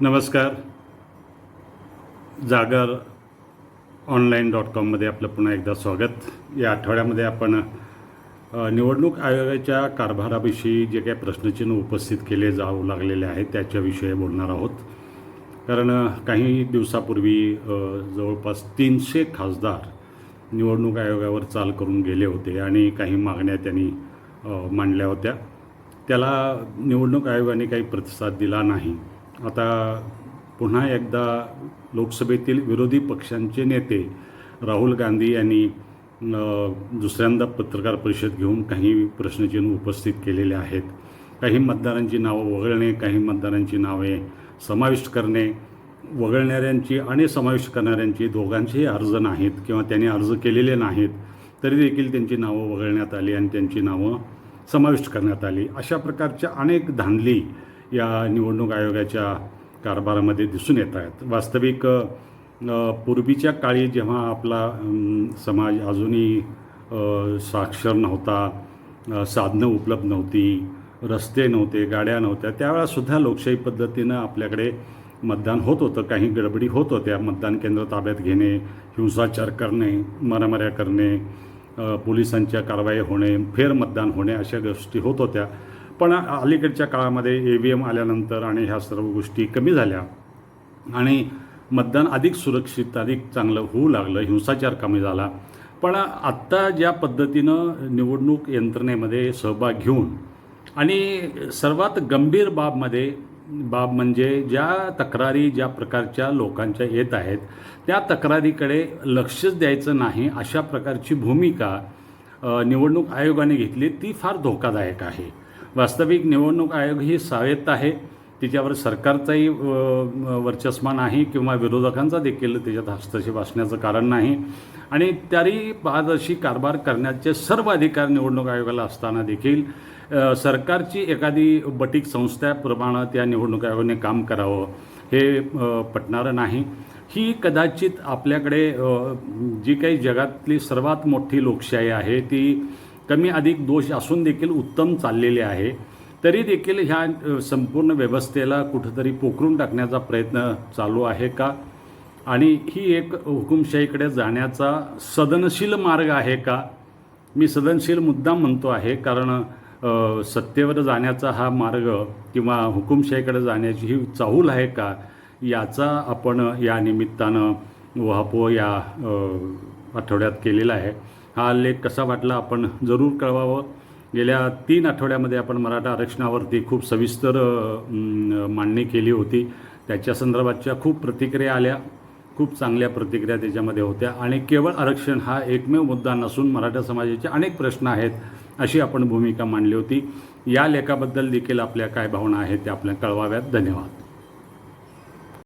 नमस्कार. जागर online.com आपलं पुन्हा एकदा स्वागत. या आठवड्यामध्ये आपण निवडणूक आयोगाच्या कारभाराविषयी जे काही प्रश्नचिन्ह उपस्थित केले जाऊ लागलेले आहेत त्याच्याविषयी बोलणार आहोत. कारण काही दिवसापूर्वी जवळपास 300 खासदार निवडणूक आयोगावर चाल करून गेले होते आणि काही मागण्या त्यांनी मांडल्या होत्या. त्याला निवडणूक आयोगाने काही प्रतिसाद दिला नाही. आता पुन्हा एकदा लोकसभेतील विरोधी पक्षांचे नेते राहुल गांधी यांनी दुसऱ्यांदा पत्रकार परिषद घेऊन काही प्रश्नचिन्ह उपस्थित केलेले आहेत. काही मतदारांची नावं वगळणे, काही मतदारांची नावे समाविष्ट करणे, वगळणाऱ्यांची आणि समाविष्ट करणाऱ्यांची दोघांचेही अर्ज नाहीत किंवा त्यांनी अर्ज केलेले नाहीत तरी देखील त्यांची नावं वगळण्यात आली आणि त्यांची नावं समाविष्ट करण्यात आली. अशा प्रकारच्या अनेक धांदली या निवडणूक आयोगाच्या कारभारामध्ये दिसून येत आहेत. वास्तविक पूर्वीच्या काळी जेव्हा आपला समाज अजूनही साक्षर नव्हता, साधनं उपलब्ध नव्हती, रस्ते नव्हते, गाड्या नव्हत्या, त्यावेळेसुद्धा लोकशाही पद्धतीनं आपल्याकडे मतदान होत होतं. काही गडबडी होत होत्या. मतदान केंद्र ताब्यात घेणे, हिंसाचार करणे, मारामाऱ्या करणे, पोलिसांच्या कारवाई होणे, फेरमतदान होणे अशा गोष्टी होत होत्या. पण अलीकडच्या काळामध्ये EVM आल्यानंतर आणि ह्या सर्व गोष्टी कमी झाल्या आणि मतदान अधिक सुरक्षित, अधिक चांगलं होऊ लागलं, हिंसाचार कमी झाला. पण आत्ता ज्या पद्धतीनं निवडणूक यंत्रणेमध्ये सहभाग घेऊन आणि सर्वात गंभीर बाब म्हणजे ज्या तक्रारी ज्या प्रकारच्या लोकांच्या येत आहेत त्या तक्रारीकडे लक्षच द्यायचं नाही अशा प्रकारची भूमिका निवडणूक आयोगाने घेतली, ती फार धोकादायक आहे. वास्तविक निवडणूक आयोग ही स्वायत्त आहे. तिच्यावर सरकारचाही वर्चस्व नाही किंवा विरोधकांचा देखील त्याच्यात हस्तक्षेप असण्याचं कारण नाही आणि तरी पारदर्शी कारभार करण्याचे सर्व अधिकार निवडणूक आयोगाला असताना देखील सरकारची एखादी बटीक संस्थेप्रमाणे त्या निवडणूक आयोगाने काम करावं हे पटणारं नाही. ही कदाचित आपल्याकडे जी काही जगातली सर्वात मोठी लोकशाही आहे ती कमी अधिक दोष असून देखील उत्तम चाललेली आहे. तरी देखील ह्या संपूर्ण व्यवस्थेला कुठंतरी पोखरून टाकण्याचा प्रयत्न चालू आहे का आणि ही एक हुकुमशाहीकडे जाण्याचा सदनशील मार्ग आहे का? मी सदनशील मुद्दाम म्हणतो आहे कारण सत्तेवर जाण्याचा हा मार्ग किंवा हुकुमशाहीकडे जाण्याची ही चाहूल आहे का याचा आपण या निमित्तानं वहापो या आठवड्यात केलेला आहे. हा लेख कसा वाटला आपण जरूर कळवावं. गेल्या 3 आठवड्यामध्ये आपण मराठा आरक्षणावरती खूप सविस्तर मांडणी केली होती. त्याच्या संदर्भातच्या खूप प्रतिक्रिया आल्या, खूप चांगल्या प्रतिक्रिया त्याच्यामध्ये होत्या आणि केवळ आरक्षण हा एकमेव मुद्दा नसून मराठा समाजाचे अनेक प्रश्न आहेत अशी आपण भूमिका मांडली होती. या लेखाबद्दल देखील आपल्या काय भावना आहेत त्या आपल्या कळवाव्यात. धन्यवाद.